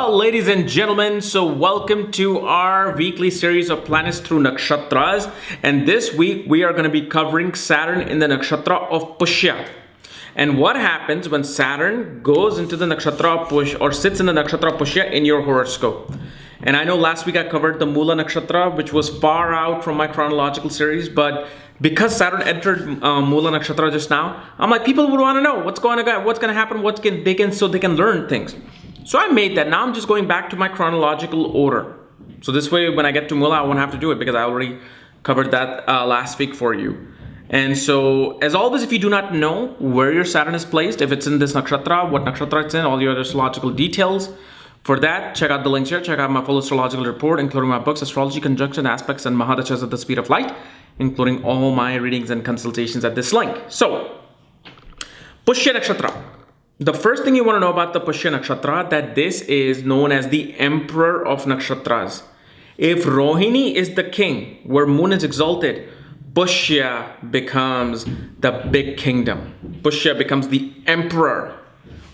Well, ladies and gentlemen, so welcome to our weekly series of planets through Nakshatras. And this week we are going to be covering Saturn in the Nakshatra of Pushya. And what happens when Saturn goes into the Nakshatra of Pushya or sits in the Nakshatra of Pushya in your horoscope. And I know last week I covered the Mula Nakshatra, which was far out from my chronological series, but because Saturn entered Mula Nakshatra just now, I'm like, people would want to know what's going to happen, so they can learn things. So I made that. Now I'm just going back to my chronological order. So this way, when I get to Mula, I won't have to do it because I already covered that last week for you. And so, as always, if you do not know where your Saturn is placed, if it's in this nakshatra, what nakshatra it's in, all your astrological details, for that, check out the links here. Check out my full astrological report, including my books, Astrology, Conjunction, Aspects, and Mahadashas at the Speed of Light, including all my readings and consultations at this link. So, Pushya Nakshatra. The first thing you want to know about the Pushya Nakshatra, that this is known as the Emperor of Nakshatras. If Rohini is the king, where moon is exalted, Pushya becomes the big kingdom. Pushya becomes the Emperor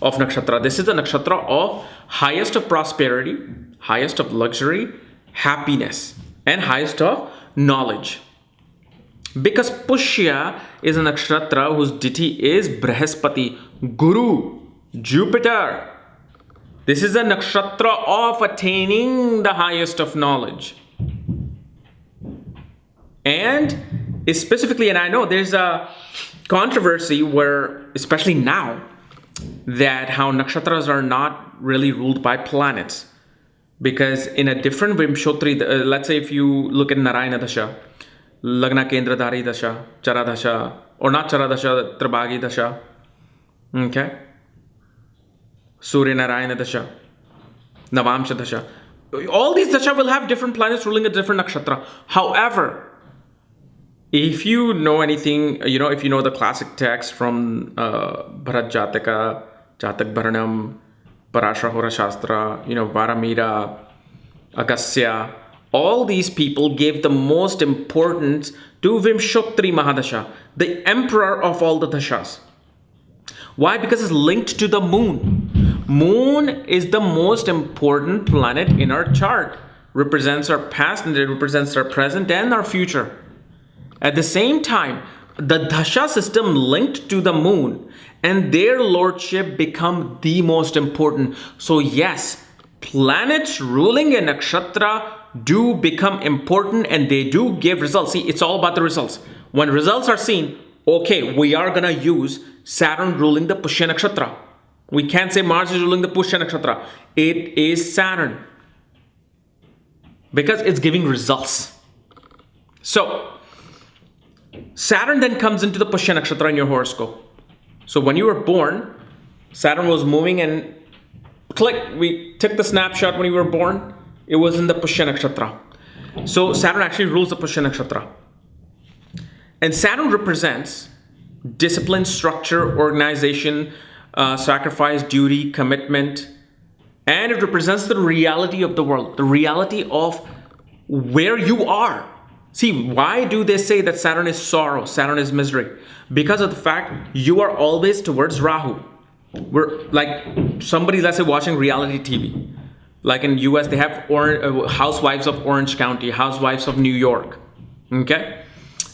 of Nakshatra. This is the Nakshatra of highest of prosperity, highest of luxury, happiness, and highest of knowledge. Because Pushya is a nakshatra whose deity is Brihaspati, Guru, Jupiter. This is a nakshatra of attaining the highest of knowledge. And specifically, and I know there's a controversy where, especially now, that how nakshatras are not really ruled by planets. Because in a different Vimshotri, let's say if you look at Narayana Dasha, Lagna Kendradhari Dasha, Chara Dasha, or not Chara Dasha, Tribhagi Dasha, okay? Surya Narayana Dasha, Navamsha Dasha. All these Dasha will have different planets ruling a different nakshatra. However, if you know anything, if you know the classic text from Bharat Jataka, Jatak Bharanam, Parashara Hora Shastra, Varamira, Agastya, all these people gave the most importance to Vimshotri Mahadasha, the emperor of all the dashas. Why? Because it's linked to the moon. Moon is the most important planet in our chart. Represents our past and it represents our present and our future. At the same time, the dasha system linked to the moon and their lordship become the most important. So yes, planets ruling a nakshatra do become important and they do give results. See, it's all about the results. When results are seen, okay, we are going to use Saturn ruling the Pushya Nakshatra. We can't say Mars is ruling the Pushya Nakshatra. It is Saturn. Because it's giving results. So, Saturn then comes into the Pushya Nakshatra in your horoscope. So when you were born, Saturn was moving and click, we took the snapshot when you were born. It was in the Pushya Nakshatra. So Saturn actually rules the Pushya Nakshatra. And Saturn represents discipline, structure, organization, sacrifice, duty, commitment. And it represents the reality of the world, the reality of where you are. See, why do they say that Saturn is sorrow, Saturn is misery? Because of the fact you are always towards Rahu. We're like somebody, let's say, watching reality TV. Like in US, they have housewives of Orange County, housewives of New York. Okay?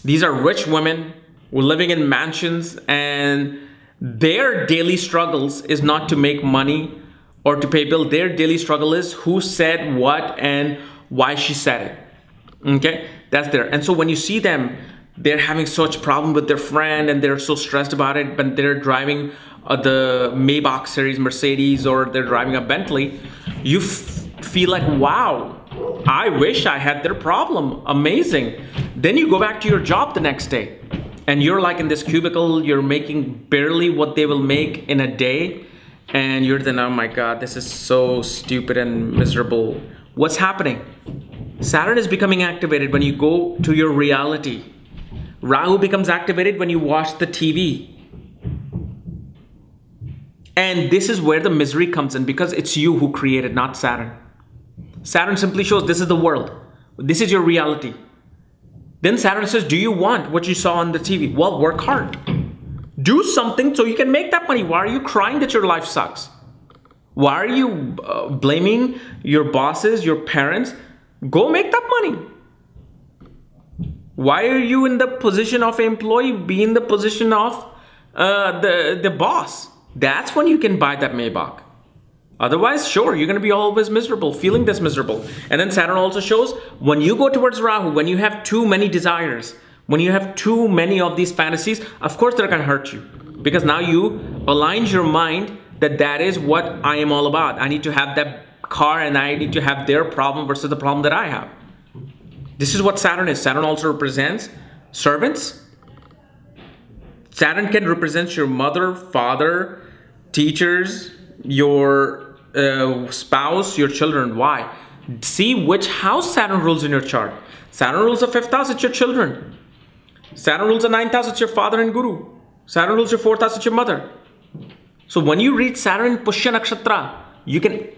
These are rich women who are living in mansions and their daily struggles is not to make money or to pay bills. Their daily struggle is who said what and why she said it. Okay? That's there. And so when you see them, they're having such problem with their friend and they're so stressed about it, but they're driving the Maybach series Mercedes or they're driving a Bentley, you feel like, wow, I wish I had their problem. Amazing. Then you go back to your job the next day and you're like in this cubicle, you're making barely what they will make in a day. And you're then, oh my God, this is so stupid and miserable. What's happening? Saturn is becoming activated when you go to your reality. Rahu becomes activated when you watch the TV. And this is where the misery comes in because it's you who created, not Saturn. Saturn simply shows this is the world. This is your reality. Then Saturn says, do you want what you saw on the TV? Well, work hard. Do something so you can make that money. Why are you crying that your life sucks? Why are you blaming your bosses, your parents? Go make that money. Why are you in the position of employee? Be in the position of the boss. That's when you can buy that Maybach. Otherwise, sure, you're going to be always miserable, feeling this miserable. And then Saturn also shows when you go towards Rahu, when you have too many desires, when you have too many of these fantasies, of course they're going to hurt you. Because now you aligned your mind that is what I am all about. I need to have that car and I need to have their problem versus the problem that I have. This is what Saturn is. Saturn also represents servants. Saturn can represent your mother, father, teachers, your spouse, your children. Why? See which house Saturn rules in your chart. Saturn rules the 5th house, it's your children. Saturn rules the 9th house, it's your father and guru. Saturn rules your 4th house, it's your mother. So when you read Saturn in Pushya Nakshatra, you can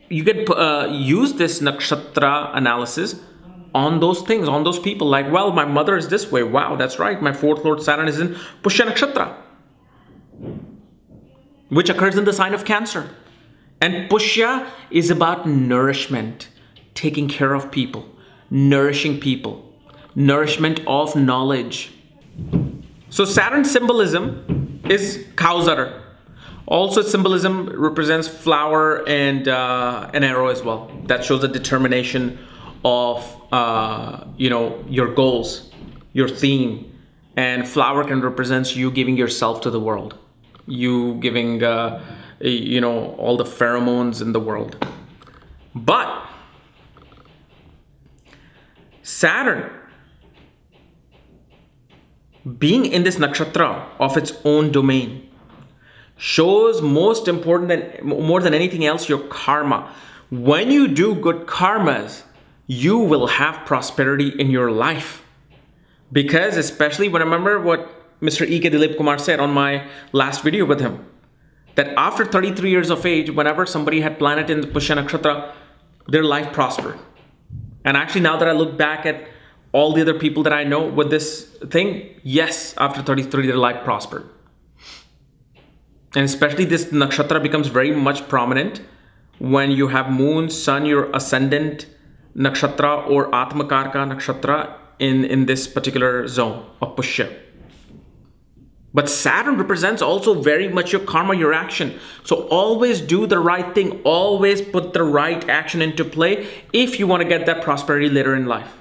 use this Nakshatra analysis on those things, on those people. Like, well, my mother is this way. Wow, that's right. My 4th Lord Saturn is in Pushya Nakshatra, which occurs in the sign of Cancer. And Pushya is about nourishment, taking care of people, nourishing people, nourishment of knowledge. So Saturn symbolism is cow's udder. Also, symbolism represents flower and an arrow as well. That shows the determination of your goals, your theme. And flower can represent you giving yourself to the world, you giving all the pheromones in the world. But Saturn, being in this nakshatra of its own domain, shows more than anything else your karma. When you do good karmas, you will have prosperity in your life. Because especially when I remember what Mr. E.K. Dilip Kumar said on my last video with him, that after 33 years of age, whenever somebody had planet in the Pushya Nakshatra, their life prospered. And actually, now that I look back at all the other people that I know with this thing, yes, after 33, their life prospered. And especially this nakshatra becomes very much prominent when you have moon, sun, your ascendant nakshatra or Atmakarka nakshatra in this particular zone of Pushya. But Saturn represents also very much your karma, your action. So always do the right thing. Always put the right action into play if you want to get that prosperity later in life.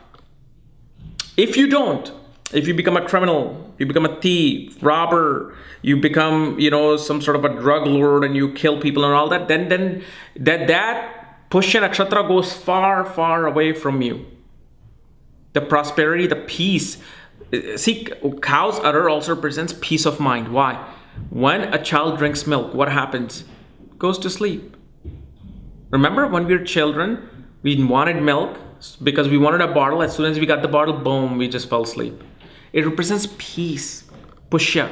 If you don't, if you become a criminal, you become a thief, robber, you become, some sort of a drug lord and you kill people and all that, then that Pushya Nakshatra goes far, far away from you. The prosperity, the peace. See, cow's udder also represents peace of mind. Why? When a child drinks milk, what happens? Goes to sleep. Remember when we were children, we wanted milk because we wanted a bottle. As soon as we got the bottle, boom, we just fell asleep. It represents peace, Pushya.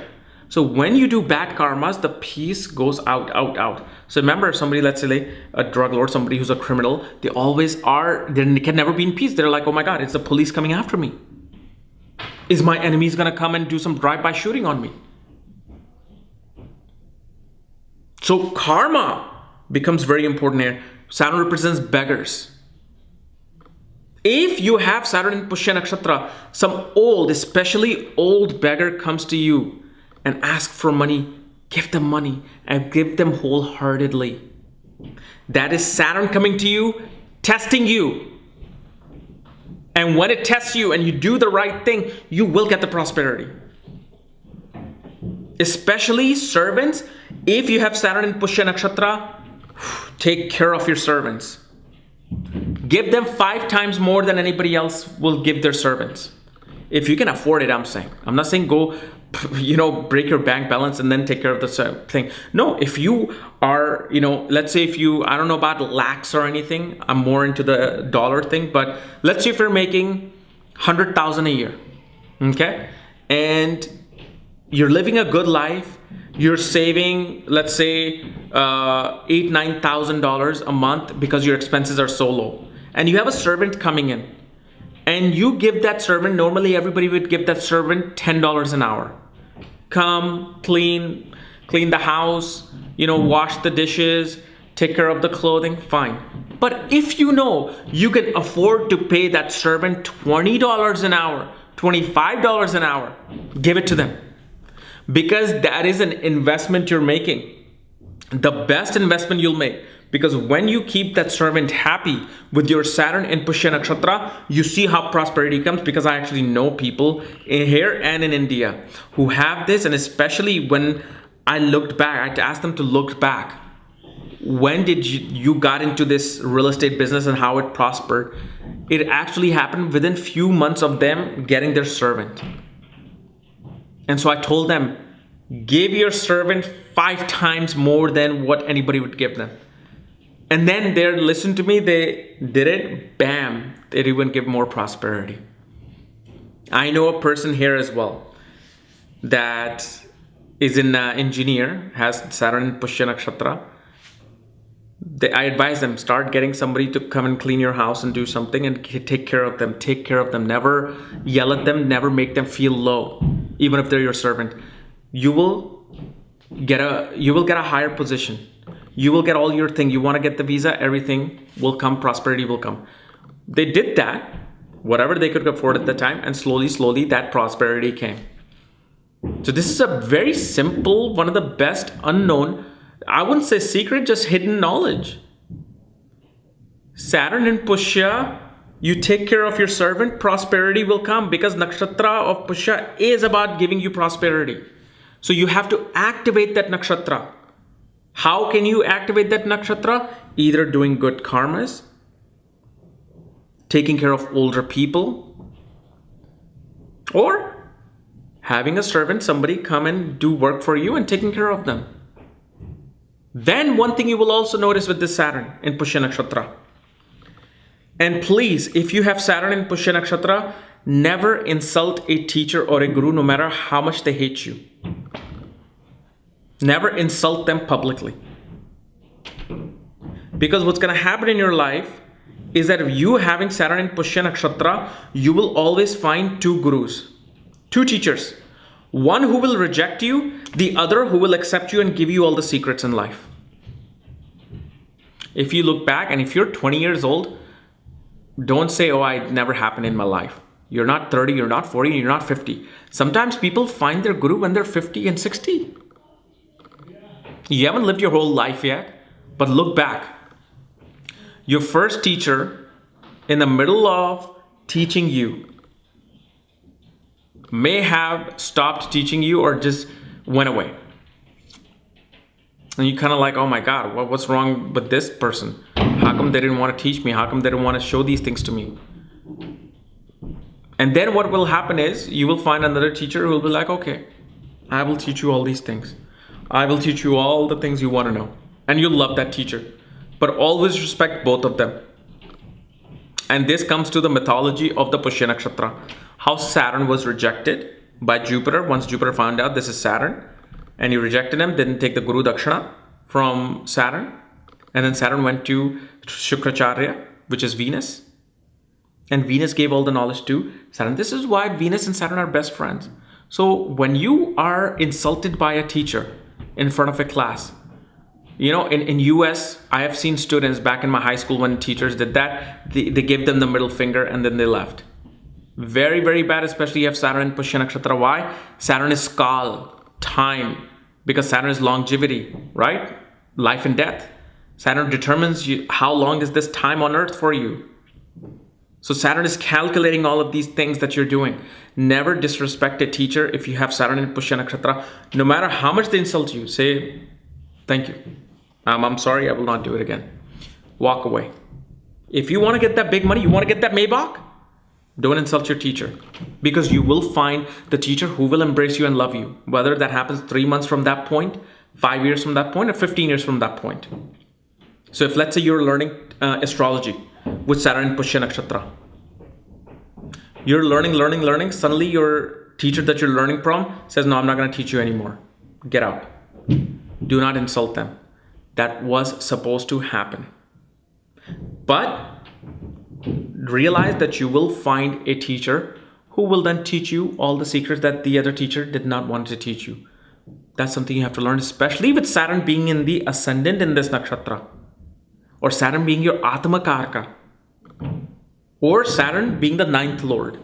So when you do bad karmas, the peace goes out. So remember, if somebody, let's say like a drug lord, somebody who's a criminal, they can never be in peace. They're like, oh my God, it's the police coming after me. Is my enemies gonna come and do some drive-by shooting on me? So karma becomes very important here. Saturn represents beggars. If you have Saturn in Pushya Nakshatra, some especially old beggar comes to you and asks for money, give them money and give them wholeheartedly. That is Saturn coming to you, testing you. And when it tests you and you do the right thing, you will get the prosperity. Especially servants, if you have Saturn in Pushya Nakshatra, take care of your servants. Give them 5 times more than anybody else will give their servants. If you can afford it, I'm saying. I'm not saying go, break your bank balance and then take care of the thing. No, if you are, let's say if you, I don't know about lakhs or anything. I'm more into the dollar thing. But let's say if you're making 100,000 a year, okay? And you're living a good life. You're saving, let's say, $8,000-9,000 a month because your expenses are so low. And you have a servant coming in. And you give that servant, normally everybody would give that servant $10 an hour. Come, clean the house, wash the dishes, take care of the clothing, fine. But if you know you can afford to pay that servant $20 an hour, $25 an hour, give it to them. Because that is an investment you're making. The best investment you'll make. Because when you keep that servant happy with your Saturn in Pushya Nakshatra, you see how prosperity comes. Because I actually know people in here and in India who have this. And especially when I looked back, I asked them to look back. When did you got into this real estate business and how it prospered? It actually happened within few months of them getting their servant. And so I told them, give your servant 5 times more than what anybody would give them. And then they listened to me, they did it, bam, they even give more prosperity. I know a person here as well that is an engineer, has Saturn in Pushya Nakshatra. I advise them, start getting somebody to come and clean your house and do something and take care of them. Take care of them. Never yell at them. Never make them feel low, even if they're your servant. You will get a higher position. You will get all your thing. You want to get the visa, everything will come. Prosperity will come. They did that, whatever they could afford at the time, and slowly that prosperity came. So this is a very simple, one of the best unknown, I wouldn't say secret, just hidden knowledge. Saturn in Pushya, you take care of your servant, prosperity will come, because Nakshatra of Pushya is about giving you prosperity. So you have to activate that Nakshatra. How can you activate that Nakshatra? Either doing good karmas, taking care of older people, or having a servant, somebody come and do work for you and taking care of them. Then one thing you will also notice with this Saturn in Pushya Nakshatra. And please, if you have Saturn in Pushya Nakshatra, never insult a teacher or a guru, no matter how much they hate you. Never insult them publicly. Because what's going to happen in your life is that if you having Saturn in Pushya Nakshatra, you will always find 2 gurus, 2 teachers. One who will reject you, the other who will accept you and give you all the secrets in life. If you look back and if you're 20 years old, don't say, oh, it never happened in my life. You're not 30, you're not 40, you're not 50. Sometimes people find their guru when they're 50 and 60. You haven't lived your whole life yet, but look back. Your first teacher in the middle of teaching you may have stopped teaching you or just went away. And you kind of like, oh my God, what's wrong with this person? How come they didn't want to teach me? How come they didn't want to show these things to me? And then what will happen is you will find another teacher who will be like, okay, I will teach you all these things. I will teach you all the things you want to know. And you'll love that teacher. But always respect both of them. And this comes to the mythology of the Pushya Nakshatra. How Saturn was rejected by Jupiter. Once Jupiter found out this is Saturn, and he rejected him, didn't take the Guru Dakshina from Saturn. And then Saturn went to Shukracharya, which is Venus. And Venus gave all the knowledge to Saturn. This is why Venus and Saturn are best friends. So when you are insulted by a teacher in front of a class, you know, in US, I have seen students back in my high school when teachers did that, they gave them the middle finger and then they left. Very, very bad, especially if you have Saturn in Pushya Nakshatra. Why? Saturn is Kal, time, because Saturn is longevity, right? Life and death. Saturn determines how long is this time on earth for you. So Saturn is calculating all of these things that you're doing. Never disrespect a teacher if you have Saturn in Pushya Nakshatra. No matter how much they insult you, say, thank you. I'm sorry, I will not do it again. Walk away. If you want to get that big money, you want to get that Maybach, don't insult your teacher, because you will find the teacher who will embrace you and love you. Whether that happens 3 months from that point, 5 years from that point, or 15 years from that point. So if let's say you're learning astrology with Saturn in Pushya Nakshatra, you're learning, suddenly your teacher that you're learning from says, no, I'm not going to teach you anymore. Get out. Do not insult them. That was supposed to happen. But realize that you will find a teacher who will then teach you all the secrets that the other teacher did not want to teach you. That's something you have to learn, especially with Saturn being in the ascendant in this nakshatra. or Saturn being your Atma Karka, or Saturn being the ninth lord.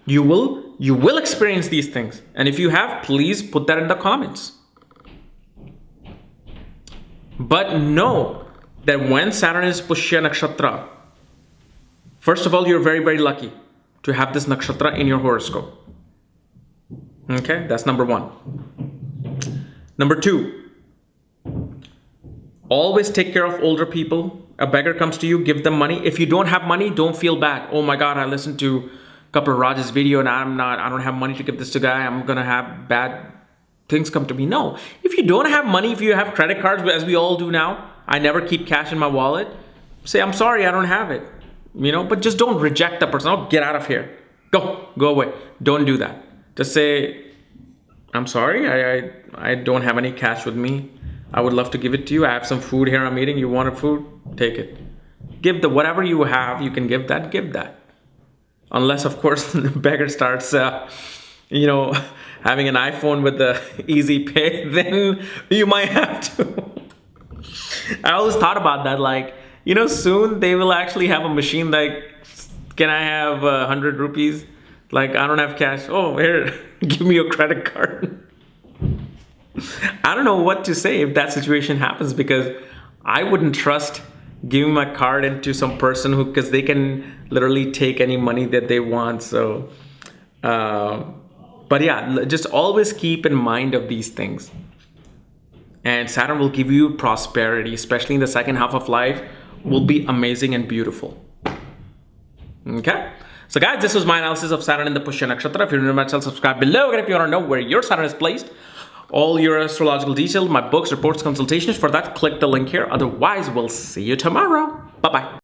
You will experience these things. And if you have, please put that in the comments. But know that when Saturn is Pushya Nakshatra, first of all, you're very, very lucky to have this Nakshatra in your horoscope. Okay, that's number one. Number two, always take care of older people. A beggar comes to you, give them money. If you don't have money, don't feel bad. Oh my God, I listened to Kapiel Raaj's video and I don't have money to give this to guy. I'm gonna have bad things come to me. No, if you don't have money, if you have credit cards, as we all do now, I never keep cash in my wallet. Say, I'm sorry, I don't have it. But just don't reject the person. Oh, get out of here. Go away. Don't do that. Just say, I'm sorry, I don't have any cash with me. I would love to give it to you. I have some food here I'm eating. You wanted food? Take it. Give whatever you have, you can give that, give that. Unless, of course, the beggar starts, having an iPhone with the easy pay, then you might have to. I always thought about that, soon they will actually have a machine can I have 100 rupees? I don't have cash. Oh, here, give me your credit card. I don't know what to say if that situation happens, because I wouldn't trust giving my card into some person because they can literally take any money that they want. So, but yeah, just always keep in mind of these things. And Saturn will give you prosperity, especially in the second half of life, will be amazing and beautiful. Okay? So guys, this was my analysis of Saturn in the Pushya Nakshatra. If you're new to my channel, subscribe below. And if you want to know where your Saturn is placed, all your astrological details, my books, reports, consultations, for that, click the link here. Otherwise, we'll see you tomorrow. Bye-bye.